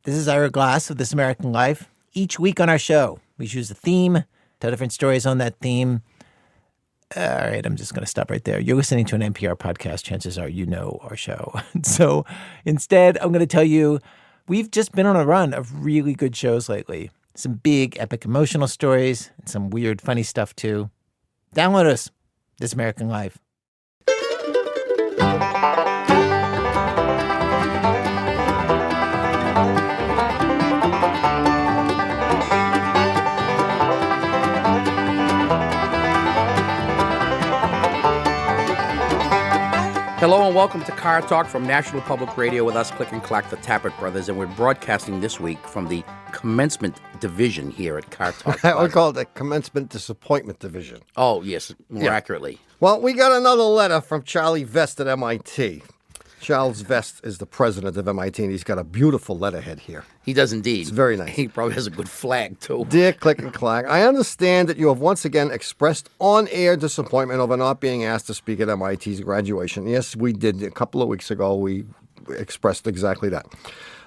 This is Ira Glass of This American Life. Each week on our show, we choose a theme, tell different stories on that theme. All right, I'm just going to stop right there. You're listening to an NPR podcast. Chances are you know our show. So instead, I'm going to tell you, we've just been on a run of really good shows lately. Some big, epic, emotional stories, and some weird, funny stuff, too. Download us, This American Life. Hello and welcome to Car Talk from National Public Radio with us, Click and Clack, the Tappert Brothers, and we're broadcasting this week from the commencement division here at Car Talk. We call it the commencement disappointment division. Oh, yes, more accurately. Well, we got another letter from Charlie Vest at MIT. Charles Vest is the president of MIT, and he's got a beautiful letterhead here. He does indeed. It's very nice. He probably has a good flag, too. Dear Click and Clack, I understand that you have once again expressed on-air disappointment over not being asked to speak at MIT's graduation. Yes, we did. A couple of weeks ago, we expressed exactly that.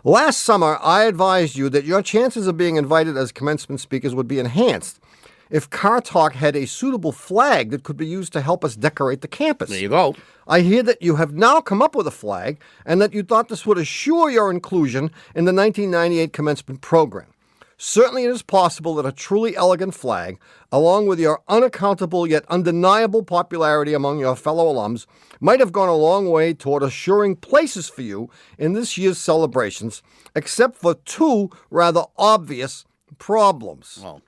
Last summer, I advised you that your chances of being invited as commencement speakers would be enhanced if Car Talk had a suitable flag that could be used to help us decorate the campus. There you go. I hear that you have now come up with a flag and that you thought this would assure your inclusion in the 1998 commencement program. Certainly it is possible that a truly elegant flag, along with your unaccountable yet undeniable popularity among your fellow alums, might have gone a long way toward assuring places for you in this year's celebrations, except for two rather obvious problems. Well,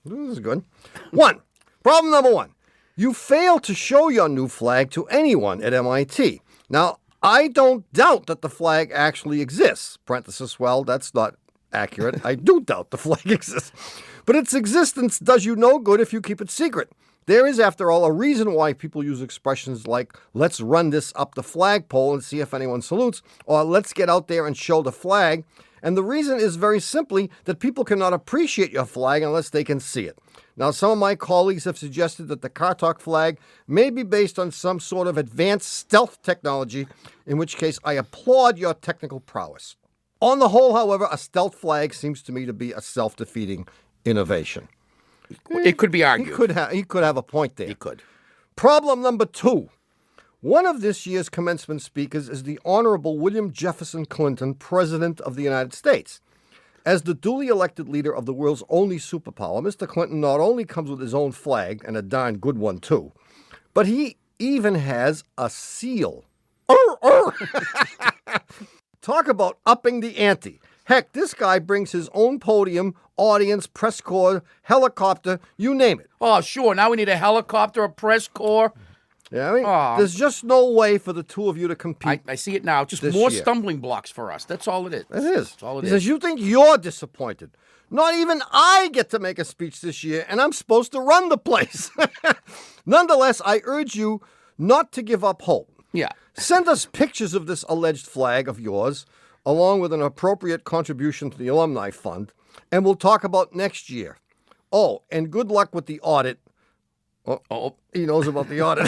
This is good. Problem number one. You failed to show your new flag to anyone at MIT. Now, I don't doubt that the flag actually exists. Parenthesis, well, that's not accurate. I do doubt the flag exists. But its existence does you no good if you keep it secret. There is, after all, a reason why people use expressions like, let's run this up the flagpole and see if anyone salutes, or let's get out there and show the flag. And the reason is very simply that people cannot appreciate your flag unless they can see it. Now, some of my colleagues have suggested that the Car Talk flag may be based on some sort of advanced stealth technology, in which case I applaud your technical prowess. On the whole, however, a stealth flag seems to me to be a self-defeating innovation. it could be argued. He could have a point there. He could. Problem number two. One of this year's commencement speakers is the Honorable William Jefferson Clinton, President of the United States. As the duly elected leader of the world's only superpower, Mr. Clinton not only comes with his own flag, and a darn good one too, but he even has a seal. Talk about upping the ante. Heck, this guy brings his own podium, audience, press corps, helicopter, you name it. Oh, sure. Now we need a helicopter, a press corps. Yeah, I mean, there's just no way for the two of you to compete. I see it now. Just year. more stumbling blocks for us. That's all it is. It is. That's all it he is. says, you think you're disappointed. Not even I get to make a speech this year, and I'm supposed to run the place. Nonetheless, I urge you not to give up hope. Yeah. Send us pictures of this alleged flag of yours, along with an appropriate contribution to the Alumni Fund, and we'll talk about next year. Oh, and good luck with the audit. Oh, he knows about the audit.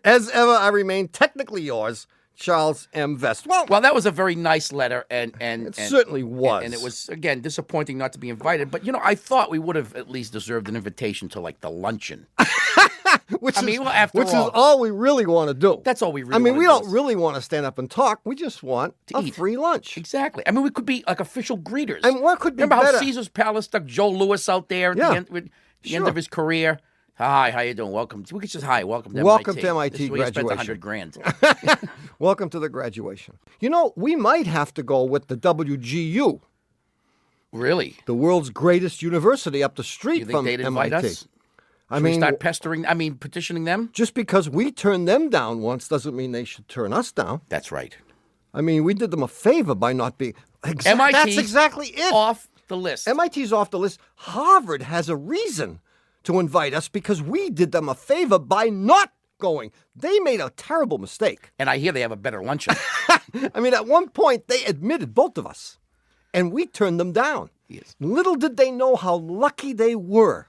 As ever, I remain technically yours, Charles M. Vest. Well, that was a very nice letter, and it certainly was. And it was, again, disappointing not to be invited. But, I thought we would have at least deserved an invitation to, the luncheon. Which is is all we really want to do. That's all we really want to do. we don't really want to stand up and talk. We just want to eat. Free lunch. Exactly. We could be like official greeters. And what could be Remember better? How Caesar's Palace stuck Joe Louis out there at the end of his career? Hi, how you doing? Welcome. We could just welcome to MIT. Welcome to MIT This is where graduation. You spent $100,000. Welcome to the graduation. We might have to go with the WGU. Really? The world's greatest university up the street You think from they'd MIT. invite us? Should we start petitioning them? Just because we turned them down once doesn't mean they should turn us down. That's right. We did them a favor by not being... MIT's that's exactly it. Off the list. MIT's off the list. Harvard has a reason to invite us because we did them a favor by not going. They made a terrible mistake. And I hear they have a better luncheon. At one point, they admitted, both of us, and we turned them down. Yes. Little did they know how lucky they were.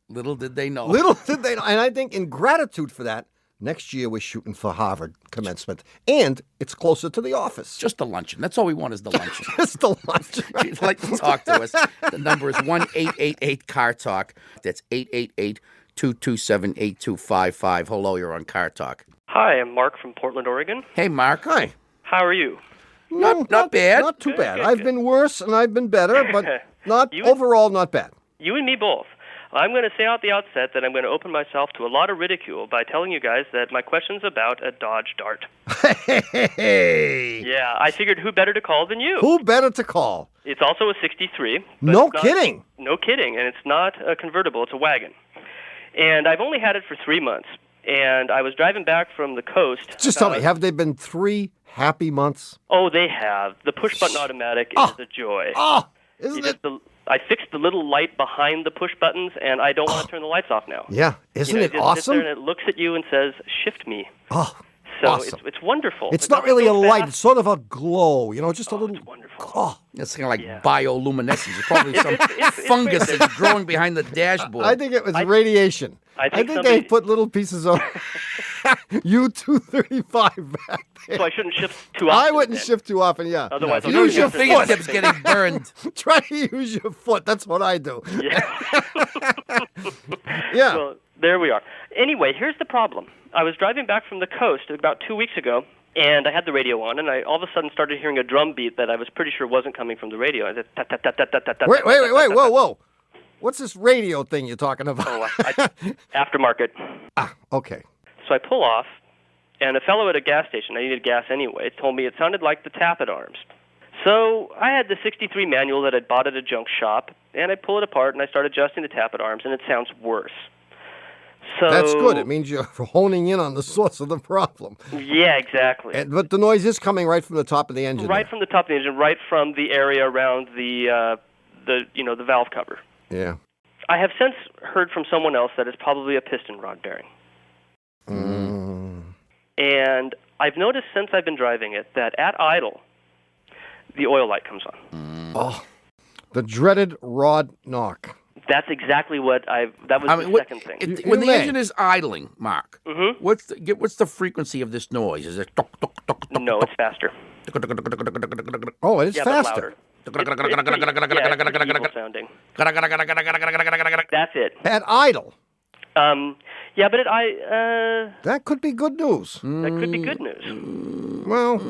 Little did they know. Little did they know. And I think in gratitude for that, Next year, we're shooting for Harvard commencement, and it's closer to the office. Just the luncheon. That's all we want is the luncheon. Just the lunch. If you'd like to talk to us, the number is 1-888-CAR-TALK. That's 888-227-8255. Hello, you're on Car Talk. Hi, I'm Mark from Portland, Oregon. Hey, Mark. Hi. How are you? Not bad. Not too bad. good, I've good. been worse and I've been better, but not You- overall not bad. You and me both. I'm going to say out the outset that I'm going to open myself to a lot of ridicule by telling you guys that my question's about a Dodge Dart. Hey. Yeah, I figured who better to call than you? Who better to call? It's also a 63. but No it's not- kidding. No kidding, and it's not a convertible, it's a wagon. And I've only had it for 3 months, and I was driving back from the coast. Just tell me, have they been 3 happy months? Oh, they have. The push-button automatic is a joy. Oh, You isn't just- it? I fixed the little light behind the push buttons, and I don't want to turn the lights off now. Yeah, isn't You know, it just sits awesome? there and it looks at you and says, "Shift me." Oh, So awesome. it's wonderful. It's It not doesn't really a go light. fast. It's sort of a glow, just a little. It's wonderful. Oh, It's kind of like Yeah. bioluminescence. It's probably some it's fungus great. that's growing behind the dashboard. I think it was radiation. I think they somebody- put little pieces of U-235 back there. So I shouldn't shift too often. I wouldn't then. shift too often, yeah. Otherwise, I'll Use go your after foot. the fingertips getting burned. Try to use your foot. That's what I do. Yeah. Yeah. Well, there we are. Anyway, here's the problem. I was driving back from the coast about 2 weeks ago, and I had the radio on, and I all of a sudden started hearing a drum beat that I was pretty sure wasn't coming from the radio. I said, "Tat, tat, tat, tat, tat, tat, Wait, tat, tat, tat." whoa. What's this radio thing you're talking about? Oh, aftermarket. Okay. So I pull off, and a fellow at a gas station, I needed gas anyway, told me it sounded like the tappet arms. So I had the 63 manual that I'd bought at a junk shop, and I pull it apart, and I start adjusting the tappet arms, and it sounds worse. So That's good. It means you're honing in on the source of the problem. Yeah, exactly. But the noise is coming right from the top of the engine. Right from the top of the engine, right from the area around the valve cover. Yeah. I have since heard from someone else that it's probably a piston rod bearing. And I've noticed since I've been driving it that at idle, the oil light comes on. Oh, the dreaded rod knock. That's exactly what that was the second thing. When the may. engine is idling, Mark, what's the frequency of this noise? Is it tok, tok, tok, tok, No, it's faster. Oh, it is Yeah, faster. but louder. It's pretty evil sounding. That's it. At idle. Yeah, but That could be good news. that could be good news. Well,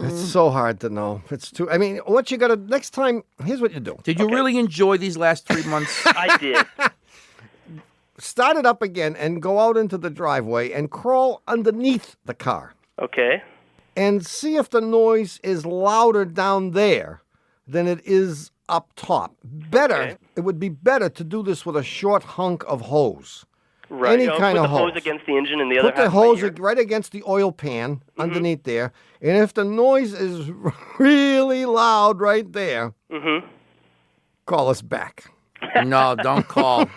it's so hard to know. It's too. I mean, what you got to next time? Here's what you do. Did you really enjoy these last 3 months? I did. Start it up again and go out into the driveway and crawl underneath the car Okay. and see if the noise is louder down there than it is up top. Better. Okay. It would be better to do this with a short hunk of hose. Right. Any kind put of the hose hose. against the engine and the other Put the half of my hose ear. right against the oil pan underneath there. And if the noise is really loud right there, call us back. No, don't call.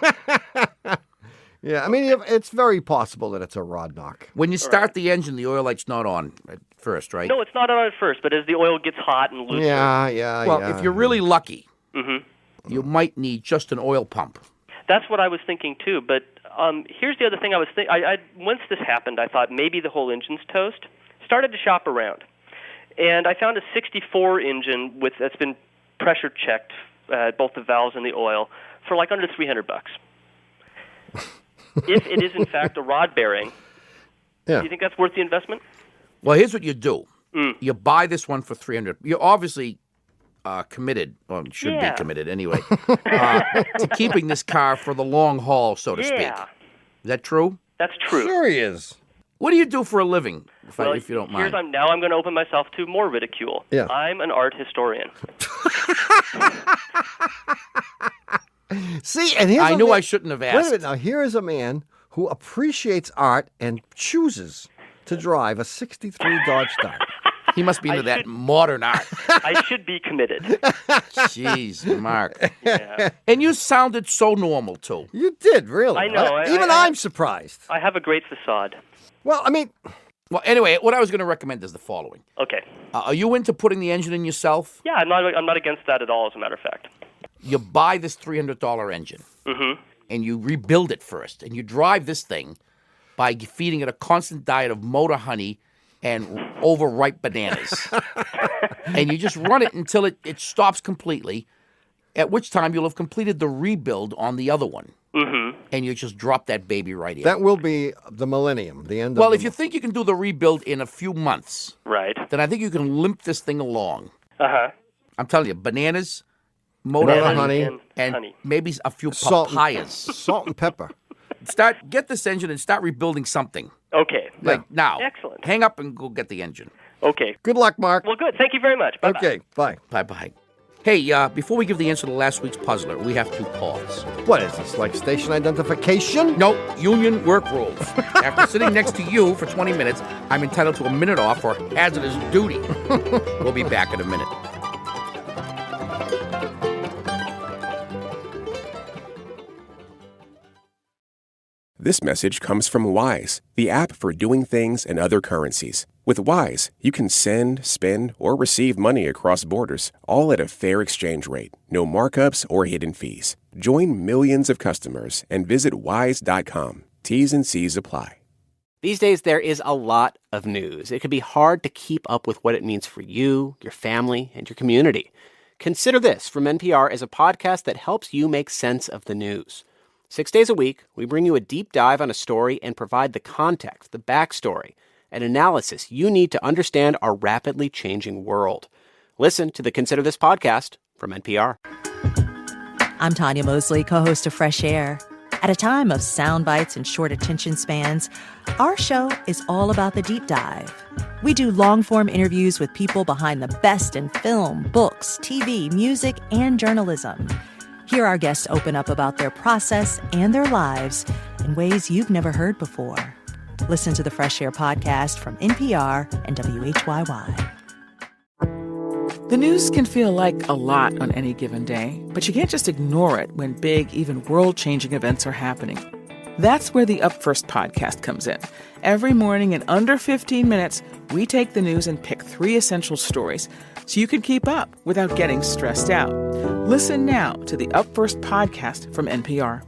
Yeah, I mean, it's very possible that it's a rod knock. When you start the engine, the oil light's not on at first, right? No, it's not on at first, but as the oil gets hot and looser. Yeah. Well, if you're really lucky, you might need just an oil pump. That's what I was thinking too. But here's the other thing I was thinking. Once this happened, I thought maybe the whole engine's toast. Started to shop around, and I found a 64 engine that's been pressure checked, both the valves and the oil, for like under $300. If it is in fact a rod bearing, do you think that's worth the investment? Well, here's what you do. You buy this one for $300. You're obviously committed, or should Yeah. be committed anyway, to keeping this car for the long haul, so to speak. Yeah, Is that true? that's true. Sure he is. What do you do for a living, if you don't mind? Now I'm going to open myself to more ridicule. Yeah. I'm an art historian. See, and here's I a knew man- I shouldn't have Wait a asked. minute. Now, here is a man who appreciates art and chooses to drive a 63 Dodge Dart. He must be into that modern art. I should be committed. Jeez, Mark. Yeah. And you sounded so normal, too. You did, really. I know. Even I'm surprised. I have a great facade. Well, I mean, Well, anyway, what I was going to recommend is the following. Okay. Are you into putting the engine in yourself? Yeah, I'm not against that at all, as a matter of fact. You buy this $300 engine, and you rebuild it first, and you drive this thing by feeding it a constant diet of motor honey and overripe bananas. And you just run it until it stops completely, at which time you'll have completed the rebuild on the other one. Mm-hmm. And you just drop that baby right in. That will be the millennium, the end of Well, if you think you can do the rebuild in a few months, Right. then I think you can limp this thing along. Uh-huh. I'm telling you, bananas, motor Banana honey, honey. and honey. maybe a few Salt. papayas. Salt and pepper. Get this engine and start rebuilding something. Okay. Like now. Excellent. Hang up and go get the engine. Okay. Good luck, Mark. Well, good. Thank you very much. Bye-bye. Okay, bye. Bye-bye. Hey, before we give the answer to last week's puzzler, we have to pause. What is this, like station identification? No, union work rules. After sitting next to you for 20 minutes, I'm entitled to a minute off for hazardous duty. We'll be back in a minute. This message comes from Wise, the app for doing things in other currencies. With Wise, you can send, spend, or receive money across borders, all at a fair exchange rate. No markups or hidden fees. Join millions of customers and visit wise.com. T's and C's apply. These days, there is a lot of news. It can be hard to keep up with what it means for you, your family, and your community. Consider This from NPR as a podcast that helps you make sense of the news. 6 days a week, we bring you a deep dive on a story and provide the context, the backstory, and analysis you need to understand our rapidly changing world. Listen to the Consider This podcast from NPR. I'm Tanya Mosley, co-host of Fresh Air. At a time of sound bites and short attention spans, our show is all about the deep dive. We do long-form interviews with people behind the best in film, books, TV, music, and journalism. Hear our guests open up about their process and their lives in ways you've never heard before. Listen to the Fresh Air podcast from NPR and WHYY. The news can feel like a lot on any given day, but you can't just ignore it when big, even world-changing events are happening. That's where the Up First podcast comes in. Every morning in under 15 minutes, we take the news and pick 3 essential stories so you can keep up without getting stressed out. Listen now to the Up First podcast from NPR.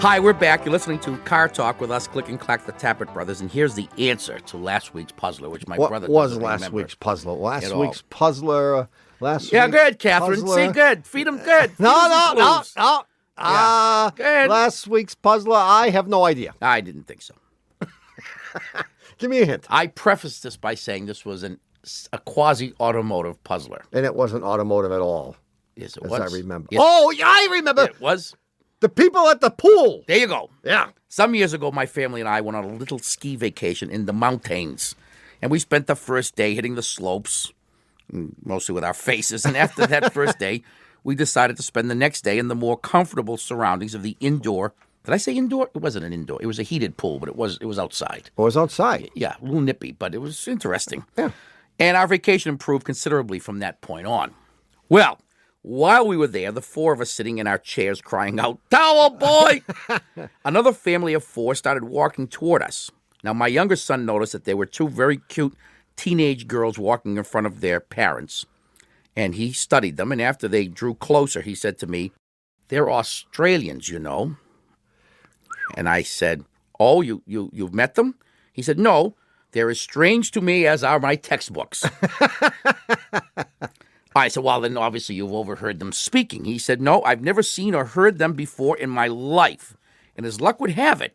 Hi, we're back. You're listening to Car Talk with us, Click and Clack, the Tappet Brothers, and here's the answer to last week's puzzler, which my brother What was doesn't last remember week's puzzler? Last at week's all. puzzler. Yeah, good, Catherine. puzzler. See, good. Feed them good. No. Yeah. Good. Last week's puzzler, I have no idea. I didn't think so. Give me a hint. I prefaced this by saying this was a quasi-automotive puzzler. And it wasn't automotive at all, Yes, it as was. I remember. Yes, Oh, yeah, I remember. it was. The people at the pool. There you go. Yeah. Some years ago, my family and I went on a little ski vacation in the mountains. And we spent the first day hitting the slopes, mostly with our faces. And after that first day, we decided to spend the next day in the more comfortable surroundings of the indoor. Did I say indoor? It wasn't an indoor. It was a heated pool, but it was outside. It was outside. Yeah, a little nippy, but it was interesting. Yeah. And our vacation improved considerably from that point on. Well, while we were there, the 4 of us sitting in our chairs crying out, "Towel, boy!" Another family of 4 started walking toward us. Now, my younger son noticed that there were 2 very cute teenage girls walking in front of their parents. And he studied them, and after they drew closer, he said to me, "They're Australians, you know." And I said, "Oh, you've met them?" He said, "No, they're as strange to me as are my textbooks." I said, "Well, then obviously you've overheard them speaking." He said, "No, I've never seen or heard them before in my life." And as luck would have it,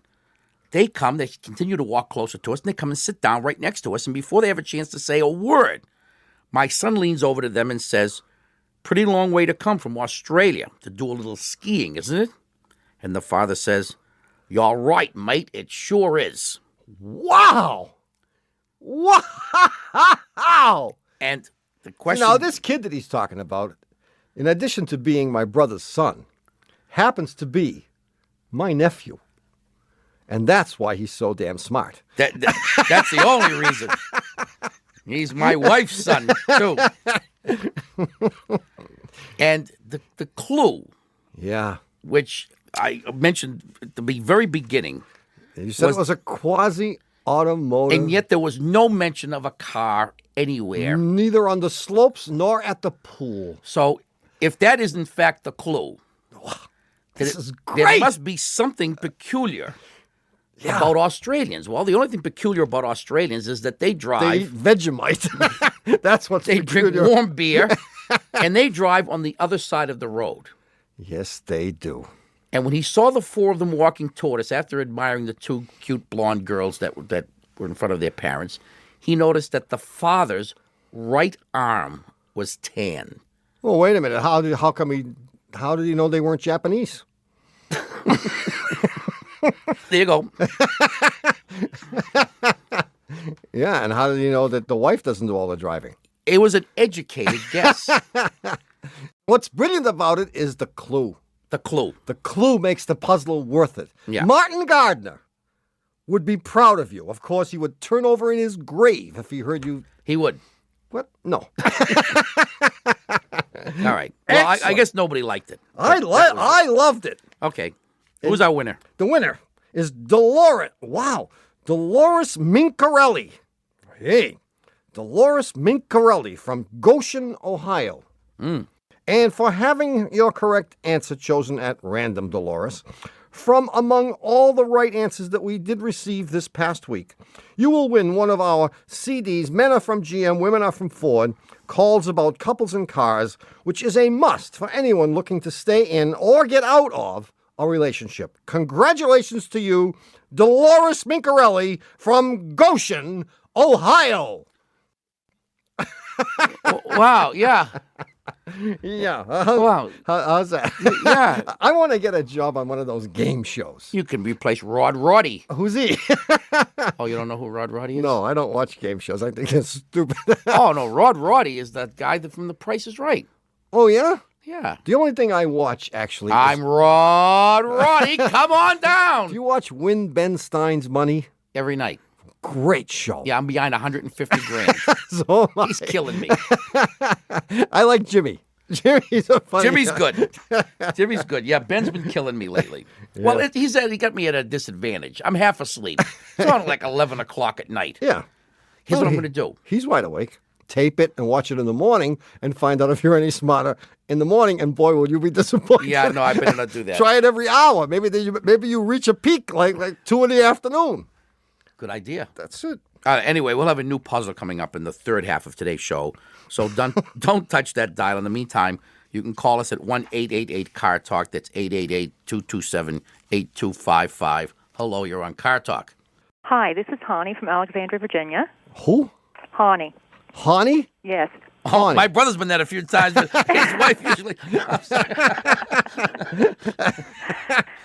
they continue to walk closer to us, and they come and sit down right next to us. And before they have a chance to say a word, my son leans over to them and says, "Pretty long way to come from Australia to do a little skiing, isn't it?" And the father says, "You're right, mate. It sure is." Wow. Wow. And the question... Now, this kid that he's talking about, in addition to being my brother's son, happens to be my nephew. And that's why he's so damn smart. That's the only reason. He's my wife's son, too. And the clue, Yeah. which I mentioned at the very beginning, You said it was a quasi-automotive. and yet there was no mention of a car anywhere. Neither on the slopes nor at the pool. So if that is in fact the clue, This is There great. must be something peculiar about Australians. Well, the only thing peculiar about Australians is that they drive. They eat Vegemite. That's what's They peculiar. drink warm beer, and they drive on the other side of the road. Yes, they do. And when he saw the four of them walking toward us after admiring the two cute blonde girls that were in front of their parents, he noticed that the father's right arm was tan. Well, wait a minute. How did he know they weren't Japanese? There you go. Yeah, and how did he know that the wife doesn't do all the driving? It was an educated guess. What's brilliant about it is the clue. The clue. The clue makes the puzzle worth it. Yeah. Martin Gardner would be proud of you. Of course, he would turn over in his grave if he heard you. He would. What? No. All right. Well, I guess nobody liked it. I loved it. Okay. Who's our winner? The winner is Dolores. Wow. Dolores Mincarelli. Hey. Dolores Mincarelli from Goshen, Ohio. And for having your correct answer chosen at random, Dolores, from among all the right answers that we did receive this past week, you will win one of our CDs, Men Are From GM, Women Are From Ford, calls about couples and cars, which is a must for anyone looking to stay in or get out of a relationship. Congratulations to you, Dolores Mincarelli from Goshen, Ohio. Wow, yeah. Yeah. Wow. How's that? Yeah. I want to get a job on one of those game shows. You can replace Rod Roddy. Who's he? Oh, you don't know who Rod Roddy is? No, I don't watch game shows. I think it's stupid. Oh, no. Rod Roddy is that guy from The Price is Right. Oh, yeah? Yeah. The only thing I watch, actually, I'm is... Rod Roddy. Come on down. Do you watch Win Ben Stein's Money? Every night. Great show. Yeah, I'm behind 150 grand. So am I. He's killing me. I like Jimmy. Jimmy's a funny Jimmy's guy. good. Jimmy's good. Yeah, Ben's been killing me lately. Well, he got me at a disadvantage. I'm half asleep. It's on like 11 o'clock at night. Yeah. Here's what I'm going to do. He's wide awake. Tape it and watch it in the morning and find out if you're any smarter in the morning. And boy, will you be disappointed. Yeah, no, I better not do that. Try it every hour. Maybe you reach a peak like 2 in the afternoon. Good idea. That's it. Anyway, we'll have a new puzzle coming up in the third half of today's show. So don't touch that dial. In the meantime, you can call us at 1-888-CAR-TALK. That's 888-227-8255. Hello, you're on Car Talk. Hi, this is Hani from Alexandria, Virginia. Who? Hani. Hani? Yes. Oh, my brother's been there a few times, but his wife usually...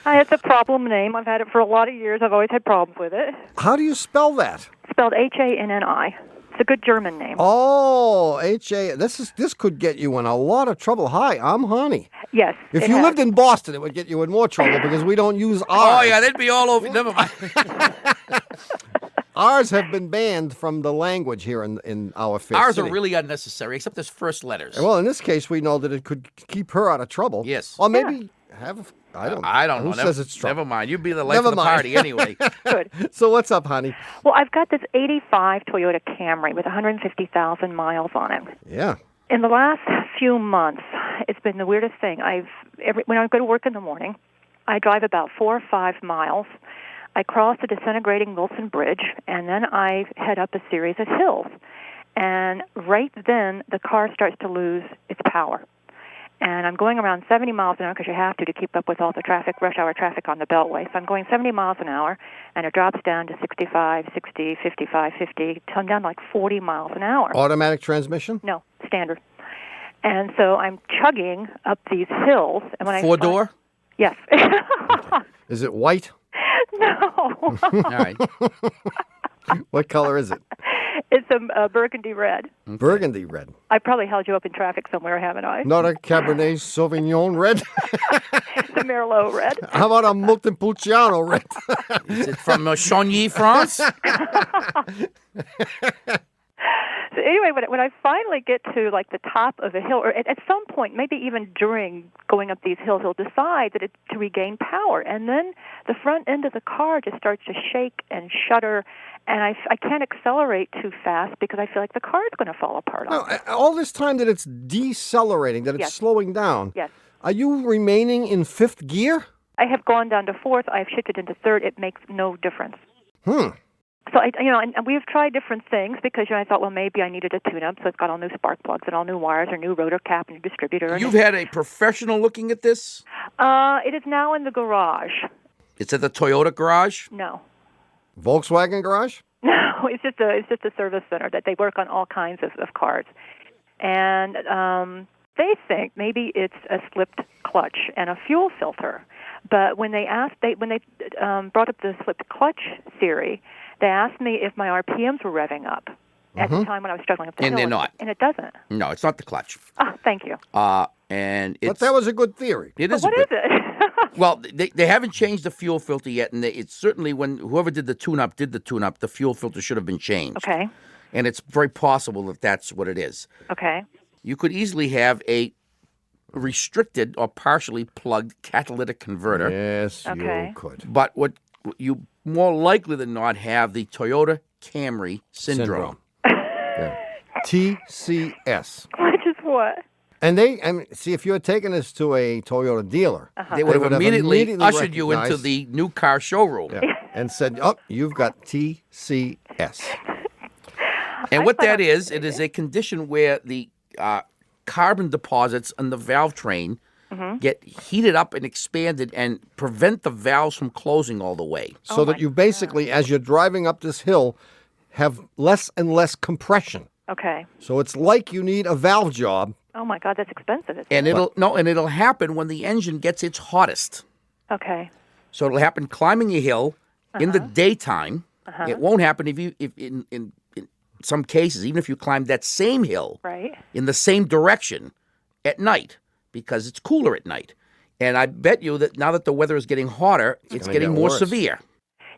It's a problem name. I've had it for a lot of years. I've always had problems with it. How do you spell that? Spelled Hanni. It's a good German name. Oh, H-A. This could get you in a lot of trouble. Hi, I'm Hani. Yes. If you lived in Boston, it would get you in more trouble because we don't use R's. Oh, yeah, they'd be all over. Never mind. R's have been banned from the language here in our fifth R's city. are really unnecessary, except as first letters. Well, in this case, we know that it could keep her out of trouble. Yes. Or maybe have... I don't know. Who says it's trouble? Never mind. You'd be the life of the party anyway. Good. So what's up, honey? Well, I've got this 85 Toyota Camry with 150,000 miles on it. Yeah. In the last few months, it's been the weirdest thing. When I go to work in the morning, I drive about 4 or 5 miles. I cross the disintegrating Wilson Bridge, and then I head up a series of hills. And right then, the car starts to lose its power. And I'm going around 70 miles an hour because you have to keep up with all the traffic, rush hour traffic on the Beltway. So I'm going 70 miles an hour, and it drops down to 65, 60, 55, 50, till I'm down to like 40 miles an hour. Automatic transmission? No, standard. And so I'm chugging up these hills. And when Four-door? Yes. Is it white? No. All right. What color is it? It's a burgundy red. Okay. Burgundy red. I probably held you up in traffic somewhere, haven't I? Not a Cabernet Sauvignon red? It's a Merlot red. How about a Montepulciano red? Is it from Chagny, France? So anyway, when I finally get to like the top of a hill, or at some point, maybe even during going up these hills, he'll decide that it's to regain power, and then the front end of the car just starts to shake and shudder, and I can't accelerate too fast because I feel like the car is going to fall apart. No, all this time that it's decelerating, that it's Yes. slowing down. Yes. Are you remaining in fifth gear? I have gone down to fourth. I've shifted into third. It makes no difference. Hmm. So, and we've tried different things because, I thought, well, maybe I needed a tune-up, so it's got all new spark plugs and all new wires, or new rotor cap and distributor. You've had a professional looking at this? It is now in the garage. It's at the Toyota garage? No. Volkswagen garage? No, it's just a service center that they work on all kinds of cars. And they think maybe it's a slipped clutch and a fuel filter. But when they brought up the slipped clutch theory, they asked me if my RPMs were revving up at the time when I was struggling up the hill. And they're not. And it doesn't. No, it's not the clutch. Oh, thank you. And But that was a good theory. It But is. what is it? Well, they haven't changed the fuel filter yet, and it's certainly when whoever did the tune-up, the fuel filter should have been changed. Okay. And it's very possible that that's what it is. Okay. You could easily have a restricted or partially plugged catalytic converter. Yes, Okay. you could. But what you more likely than not have the Toyota Camry syndrome. Yeah. TCS. Which is what? And see, if you had taken this to a Toyota dealer, They would have immediately ushered you into recognized- the new car showroom. Yeah, and said, "Oh, you've got TCS." And what that is, it is a condition where the carbon deposits in the valve train get heated up and expanded and prevent the valves from closing all the way. So that you basically, as you're driving up this hill, have less and less compression. Okay. So it's like you need a valve job. Oh my God, that's expensive. Isn't And it? it'll happen when the engine gets its hottest. Okay. So it'll happen climbing a hill in the daytime. It won't happen if in some cases, even if you climb that same hill Right. in the same direction at night, because it's cooler at night. And I bet you that now that the weather is getting hotter, it's gonna getting get more worse. severe.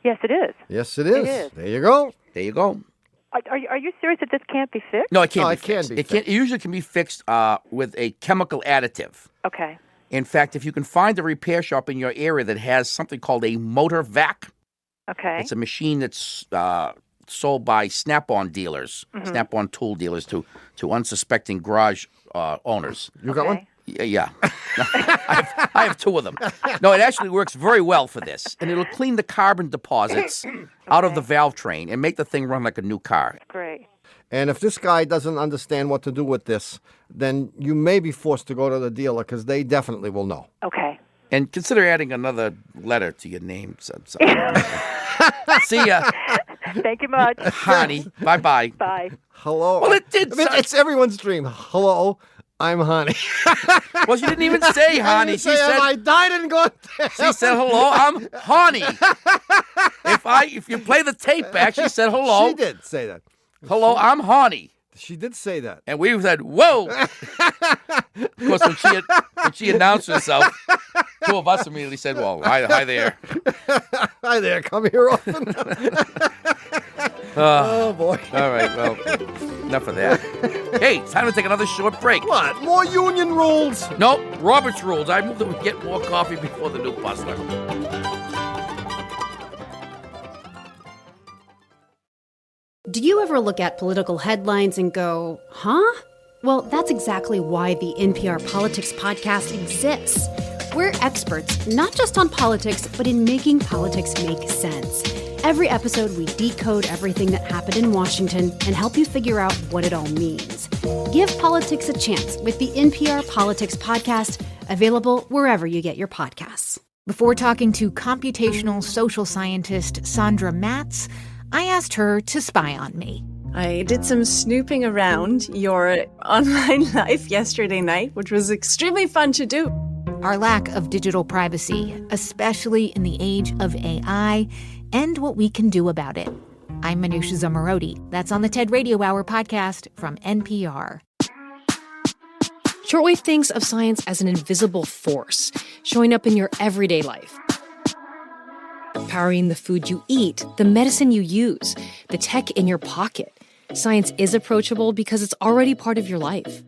Yes, it is. Yes, it is. is. There you go. There you go. Are you serious that this can't be fixed? No, it can't No, be it can fixed. be It can't. It usually can be fixed with a chemical additive. Okay. In fact, if you can find a repair shop in your area that has something called a motor vac, Okay. it's a machine that's sold by Snap-on dealers, Snap-on tool dealers to unsuspecting garage owners. You got one? Yeah. I have two of them. No, it actually works very well for this, and it'll clean the carbon deposits out of the valve train and make the thing run like a new car. Great. And if this guy doesn't understand what to do with this, then you may be forced to go to the dealer because they definitely will know. Okay. And consider adding another letter to your name. See ya, Thank you much. honey. Bye-bye. Bye. Hello. Well, it did I mean, sound- it's everyone's dream. Hello, I'm Honey. Well, she didn't even say honey. She said, I died and gone to she said, hello, I'm honey. If you play the tape back, she said, hello. She did say that. Hello, I'm honey. She did say that. And we said, whoa. Of course, when she announced herself, two of us immediately said, well, hi there. Hi there, come here often. Oh, boy. All right, well, enough of that. Hey, it's time to take another short break. What? More union rules? Nope, Robert's rules. I moved that we get more coffee before the new bustler. Do you ever look at political headlines and go, huh? Well, that's exactly why the NPR Politics Podcast exists. We're experts, not just on politics, but in making politics make sense. Every episode, we decode everything that happened in Washington and help you figure out what it all means. Give politics a chance with the NPR Politics Podcast, available wherever you get your podcasts. Before talking to computational social scientist Sandra Matz, I asked her to spy on me. I did some snooping around your online life yesterday night, which was extremely fun to do. Our lack of digital privacy, especially in the age of AI, and what we can do about it. I'm Manusha Zamarodi. That's on the TED Radio Hour podcast from NPR. Shortwave thinks of science as an invisible force, showing up in your everyday life. Powering the food you eat, the medicine you use, the tech in your pocket. Science is approachable because it's already part of your life.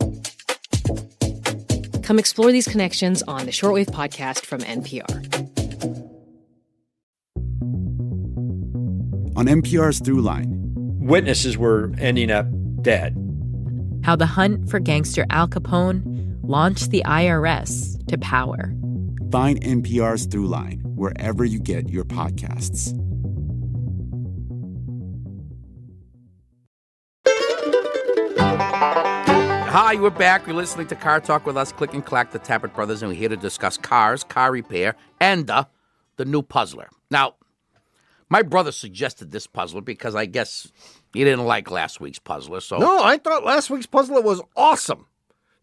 Come explore these connections on the Shortwave podcast from NPR. On NPR's Throughline, witnesses were ending up dead. How the hunt for gangster Al Capone launch the IRS to power. Find NPR's Throughline wherever you get your podcasts. Hi, we're back. You're listening to Car Talk with us, Click and Clack, the Tappet Brothers, and we're here to discuss cars, car repair, and the new puzzler. Now, my brother suggested this puzzler because I guess he didn't like last week's puzzler. So No, I thought last week's puzzler was awesome.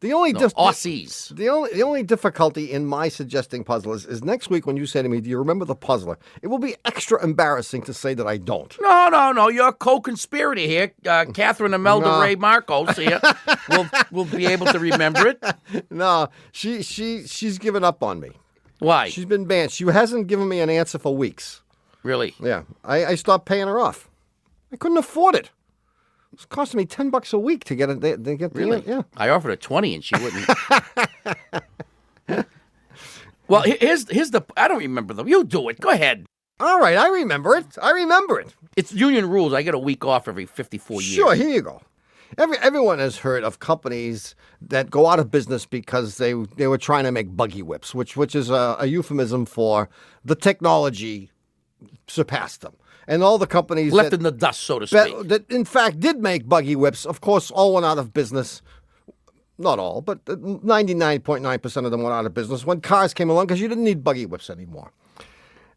The only Aussies. The only difficulty in my suggesting puzzlers is next week when you say to me, "Do you remember the puzzler?" It will be extra embarrassing to say that I don't. No. You're a co-conspirator here. Catherine Imelda Ray Marcos here will be able to remember it. No, she's given up on me. Why? She's been banned. She hasn't given me an answer for weeks. Really? Yeah. I stopped paying her off. I couldn't afford it. It's costing me $10 a week to get it. Really? Yeah. I offered her 20 and she wouldn't. Well, here's the. I don't remember them. You do it. Go ahead. All right, I remember it. It's union rules. I get a week off every 54 years. Sure, here you go. Everyone has heard of companies that go out of business because they were trying to make buggy whips, which is a euphemism for the technology surpassed them. And all the companies left in the dust, so to speak, that in fact did make buggy whips, of course, all went out of business. Not all, but 99.9% of them went out of business when cars came along because you didn't need buggy whips anymore.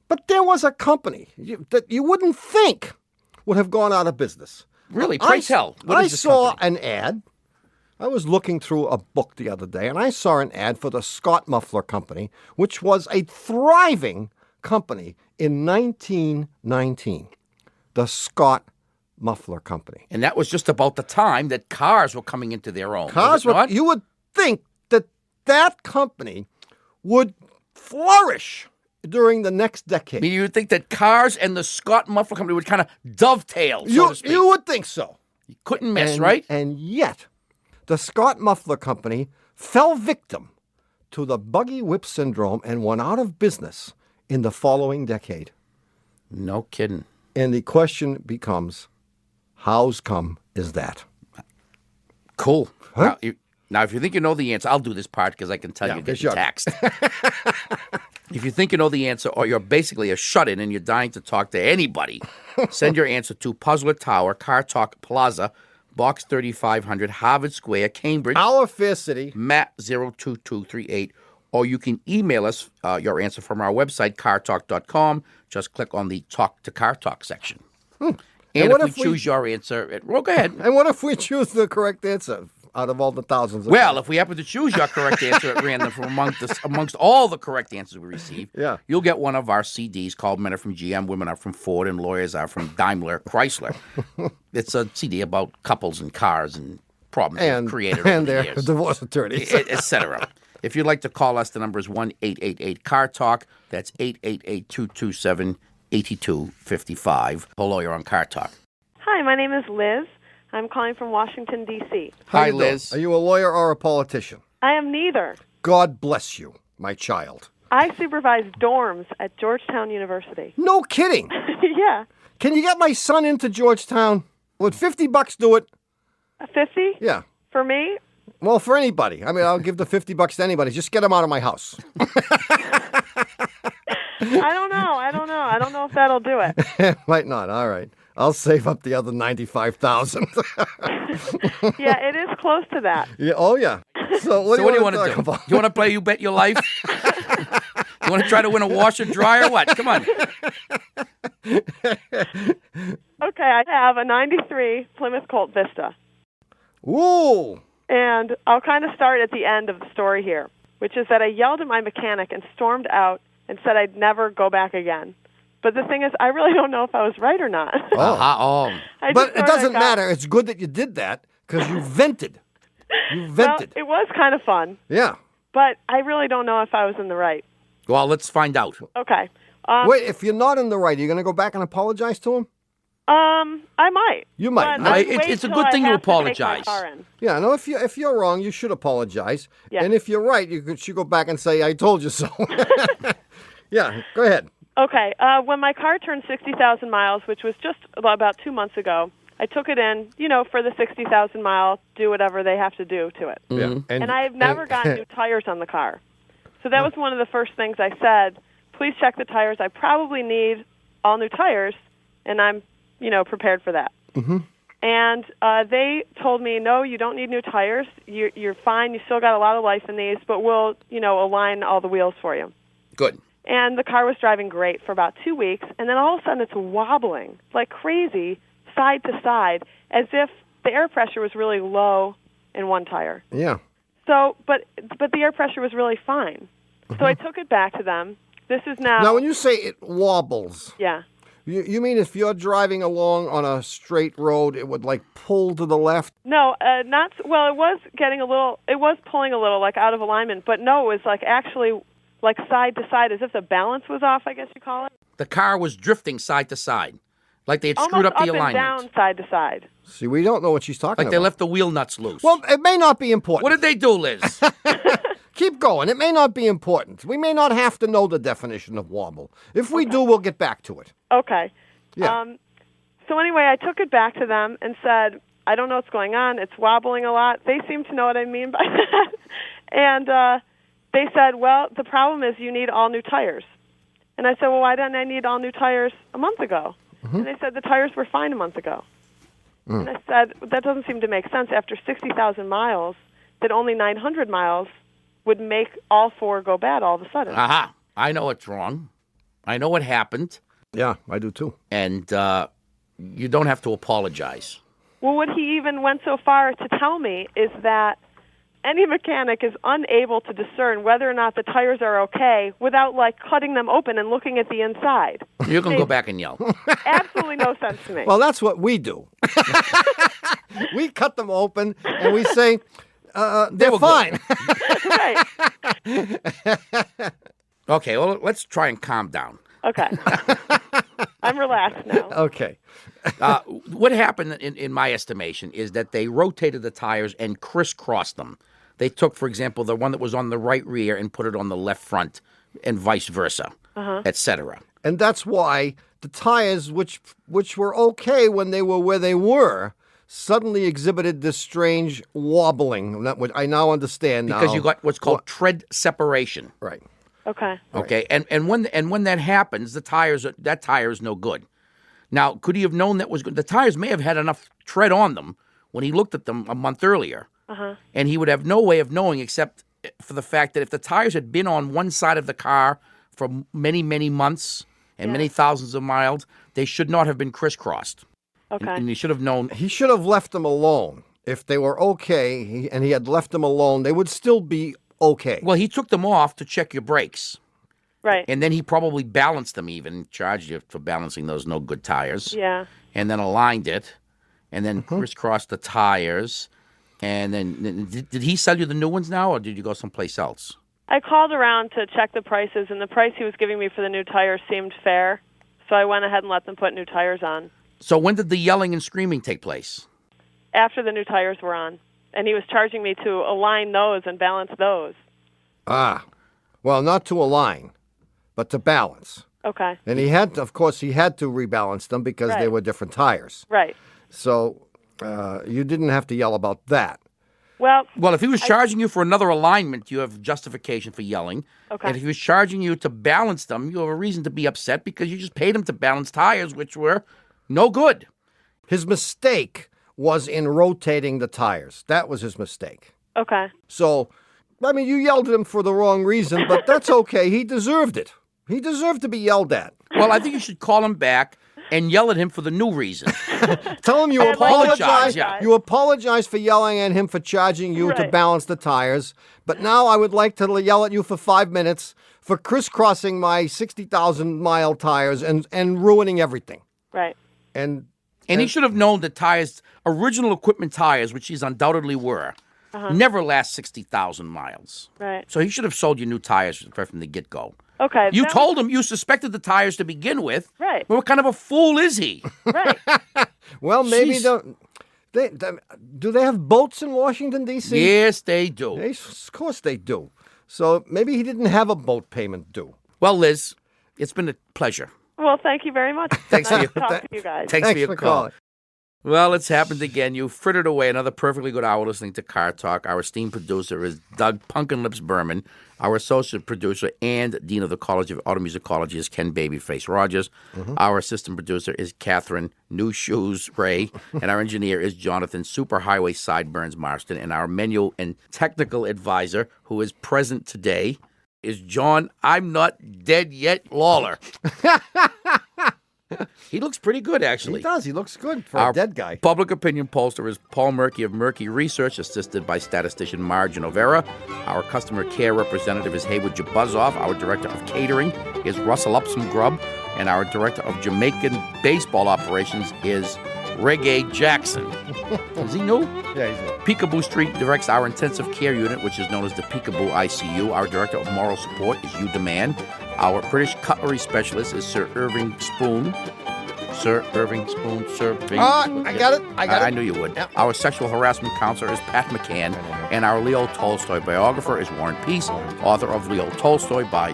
But there was a company that you wouldn't think would have gone out of business. Really? Pray tell. I saw an ad. I was looking through a book the other day, and I saw an ad for the Scott Muffler Company, which was a thriving company in 1919. The Scott Muffler Company. And that was just about the time that cars were coming into their own. You would think that company would flourish during the next decade. I mean, you would think that cars and the Scott Muffler Company would kind of dovetail, so to speak. You would think so. You couldn't miss, right? And yet, the Scott Muffler Company fell victim to the buggy whip syndrome and went out of business in the following decade. No kidding. And the question becomes, how's come is that? Cool. Huh? Now, if you think you know the answer, I'll do this part because I can tell you get taxed. If you think you know the answer or you're basically a shut-in and you're dying to talk to anybody, send your answer to Puzzler Tower, Car Talk Plaza, Box 3500, Harvard Square, Cambridge. Our fair city. Matt 02238. Or you can email us your answer from our website, cartalk.com. Just click on the Talk to Car Talk section. And if we choose your answer, well, go ahead. And what if we choose the correct answer out of all the thousands? Well, if we happen to choose your correct answer at random from amongst all the correct answers we receive, you'll get one of our CDs called Men Are From GM, Women Are From Ford, and Lawyers Are From Daimler Chrysler. It's a CD about couples and cars and problems they've created over the years. Divorce attorneys. Etc. If you'd like to call us, the number is 1-888-CAR-TALK. That's 888-227-8255. Hello, you're on Car Talk. Hi, my name is Liz. I'm calling from Washington, D.C. Hi, Liz. Are you a lawyer or a politician? I am neither. God bless you, my child. I supervise dorms at Georgetown University. No kidding. Yeah. Can you get my son into Georgetown? Would $50 do it? 50? Yeah. For me? Well, for anybody. I mean, I'll give the $50 to anybody. Just get him out of my house. I don't know. I don't know if that'll do it. Might not. All right. I'll save up the other $95,000. Yeah, it is close to that. Yeah. Oh, yeah. So what do you want to do? You want to play You Bet Your Life? You want to try to win a washer dryer? What? Come on. Okay, I have a 93 Plymouth Colt Vista. Ooh. And I'll kind of start at the end of the story here, which is that I yelled at my mechanic and stormed out and said I'd never go back again. But the thing is, I really don't know if I was right or not. But it doesn't matter. It's good that you did that because you vented. You vented. Well, it was kind of fun. Yeah. But I really don't know if I was in the right. Well, let's find out. Okay. Wait, if you're not in the right, are you going to go back and apologize to him? I might. You might. It's a good thing to apologize. Yeah, no, if you're wrong, you should apologize. Yeah. And if you're right, you should go back and say, I told you so. Yeah, go ahead. Okay. When my car turned 60,000 miles, which was just about 2 months ago, I took it in, for the 60,000 mile, do whatever they have to do to it. Yeah. And I've never gotten new tires on the car. So that was one of the first things I said. Please check the tires. I probably need all new tires, and I'm, prepared for that. Mm-hmm. And they told me, no, you don't need new tires. You're fine. You still got a lot of life in these, but we'll, align all the wheels for you. Good. And the car was driving great for about 2 weeks, and then all of a sudden it's wobbling like crazy, side to side, as if the air pressure was really low in one tire. Yeah. So, but the air pressure was really fine. Mm-hmm. So I took it back to them. This is now. Now, when you say it wobbles, yeah, you mean if you're driving along on a straight road, it would like pull to the left? No, not well. It was getting a little. It was pulling a little, like out of alignment. But no, it was like actually like side to side, as if the balance was off. I guess you call it. The car was drifting side to side, like they had almost screwed up the and alignment. Down, side to side. See, we don't know what she's talking like about. They left the wheel nuts loose. Well, it may not be important. What did they do, Liz? Keep going. It may not be important. We may not have to know the definition of wobble. If we do, we'll get back to it. Okay. Yeah. So anyway, I took it back to them and said, I don't know what's going on. It's wobbling a lot. They seem to know what I mean by that. And they said, well, the problem is you need all new tires. And I said, well, why didn't I need all new tires a month ago? Mm-hmm. And they said the tires were fine a month ago. And I said, that doesn't seem to make sense. After 60,000 miles, that only 900 miles would make all four go bad all of a sudden. Aha. I know it's wrong. I know what happened. Yeah, I do too. And you don't have to apologize. Well, what he even went so far to tell me is that any mechanic is unable to discern whether or not the tires are okay without, like, cutting them open and looking at the inside. You can go back and yell. Absolutely no sense to me. Well, that's what we do. We cut them open and we say, they're fine. Right. Okay, well, let's try and calm down. Okay. I'm relaxed now. Okay. What happened, in my estimation, is that they rotated the tires and crisscrossed them. They took, for example, the one that was on the right rear and put it on the left front, and vice versa, etc. And that's why the tires, which were okay when they were where they were, suddenly exhibited this strange wobbling. That which I now understand. Because you got what's called tread separation. Right. Okay. Okay, and when that happens, that tire is no good. Now, could he have known that was good? The tires may have had enough tread on them when he looked at them a month earlier, and he would have no way of knowing except for the fact that if the tires had been on one side of the car for many, many months and many thousands of miles, they should not have been crisscrossed. Okay. And he should have known. He should have left them alone. If they were okay and he had left them alone, they would still be okay. Well, he took them off to check your brakes. Right. And then he probably balanced them even, charged you for balancing those no good tires. Yeah. And then aligned it, and then crisscrossed the tires. And then, did he sell you the new ones now, or did you go someplace else? I called around to check the prices, and the price he was giving me for the new tires seemed fair. So I went ahead and let them put new tires on. So when did the yelling and screaming take place? After the new tires were on. And he was charging me to align those and balance those. Ah. Well, not to align, but to balance. Okay. And he had to rebalance them because they were different tires. Right. So you didn't have to yell about that. Well, if he was charging you for another alignment, you have justification for yelling. Okay. And if he was charging you to balance them, you have a reason to be upset because you just paid him to balance tires, which were no good. His mistake was in rotating the tires. That was his mistake. Okay. So, I mean, you yelled at him for the wrong reason, but that's okay. He deserved it. He deserved to be yelled at. Well, I think you should call him back and yell at him for the new reason. Tell him you apologize. Yeah. You apologize for yelling at him for charging you to balance the tires. But now I would like to yell at you for 5 minutes for crisscrossing my 60,000-mile tires and ruining everything. Right. And he should have known that tires, original equipment tires, which these undoubtedly were, never last 60,000 miles. Right. So he should have sold you new tires right from the get-go. Okay. You told him you suspected the tires to begin with. Right. Well, what kind of a fool is he? Right. Well, maybe do they have boats in Washington, D.C.? Yes, they do. Of course they do. So maybe he didn't have a boat payment due. Well, Liz, it's been a pleasure. Well, thank you very much. Thanks nice for to talk to you guys. Thanks for your call. calling. Well, it's happened again. You frittered away another perfectly good hour listening to Car Talk. Our esteemed producer is Doug Punkin Lips Berman. Our associate producer and dean of the College of Automusicology is Ken Babyface Rogers. Our assistant producer is Catherine New Shoes Ray. And our engineer is Jonathan Superhighway Sideburns Marston. And our menu and technical advisor, who is present today, is John I'm Not Dead Yet Lawler. He looks pretty good, actually. He does. He looks good for a dead guy. Public opinion pollster is Paul Murky of Murky Research, assisted by statistician Marge Novera. Our customer care representative is Haywood Jabuzzoff. Our director of catering is Russell Upsome Grubb. And our director of Jamaican baseball operations is Reggae Jackson. Is he new? Yeah, he's new. Peekaboo Street directs our intensive care unit, which is known as the Peekaboo ICU. Our director of moral support is Hugh Demand. Our British cutlery specialist is Sir Irving Spoon. Sir Irving Spoon, serving. I got it. I knew you would. Yep. Our sexual harassment counselor is Pat McCann. And our Leo Tolstoy biographer is Warren Peace, author of Leo Tolstoy by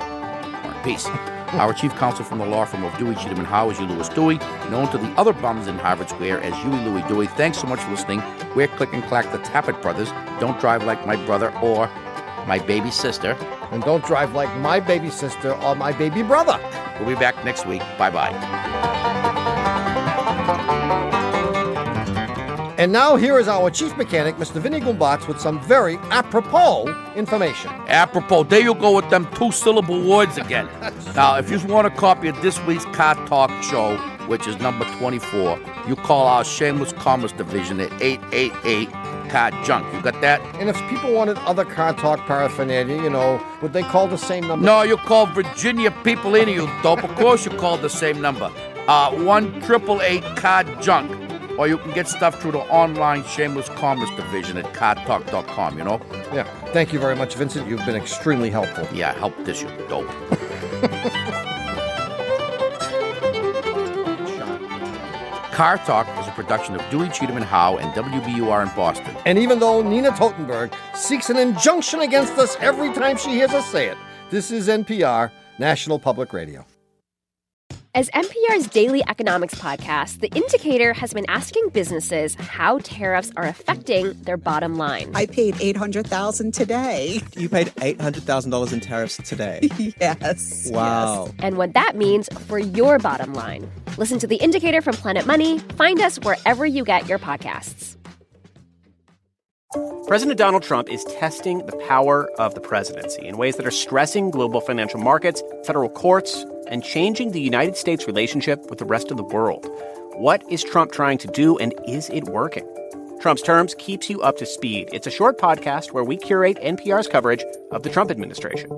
Warren Peace. Our chief counsel from the law firm of Dewey, Cheatham & Howe is Hugh Lewis Dewey, known to the other bums in Harvard Square as Huey Louie Dewey. Thanks so much for listening. We're Click and Clack, the Tappet Brothers. Don't drive like my brother or my baby sister. And don't drive like my baby sister or my baby brother. We'll be back next week. Bye-bye. And now here is our chief mechanic, Mr. Vinny Gumbatz, with some very apropos information. Apropos, there you go with them two-syllable words again. Now, if you want a copy of this week's Car Talk show, which is number 24, you call our Shameless Commerce Division at 888-CAR-JUNK. You got that? And if people wanted other Car Talk paraphernalia, would they call the same number? No, you call Virginia people in, you dope. Of course you call the same number. 1-888-CAR-JUNK. Or you can get stuff through the online Shameless Commerce Division at cartalk.com, Yeah. Thank you very much, Vincent. You've been extremely helpful. Yeah, help this, you dope. Car Talk is a production of Dewey, Cheatham & Howe and WBUR in Boston. And even though Nina Totenberg seeks an injunction against us every time she hears us say it, this is NPR, National Public Radio. As NPR's daily economics podcast, The Indicator has been asking businesses how tariffs are affecting their bottom line. I paid $800,000 today. You paid $800,000 in tariffs today? Yes. Wow. Yes. And what that means for your bottom line. Listen to The Indicator from Planet Money. Find us wherever you get your podcasts. President Donald Trump is testing the power of the presidency in ways that are stressing global financial markets, federal courts, and changing the United States' relationship with the rest of the world. What is Trump trying to do, and is it working? Trump's Terms keeps you up to speed. It's a short podcast where we curate NPR's coverage of the Trump administration.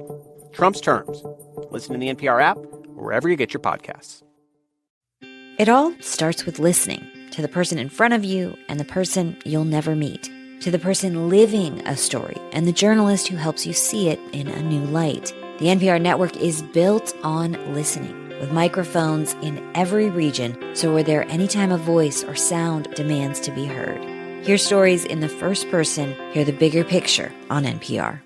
Trump's Terms. Listen in the NPR app or wherever you get your podcasts. It all starts with listening to the person in front of you and the person you'll never meet, to the person living a story and the journalist who helps you see it in a new light. The NPR network is built on listening, with microphones in every region, so we're there anytime a voice or sound demands to be heard. Hear stories in the first person, hear the bigger picture on NPR.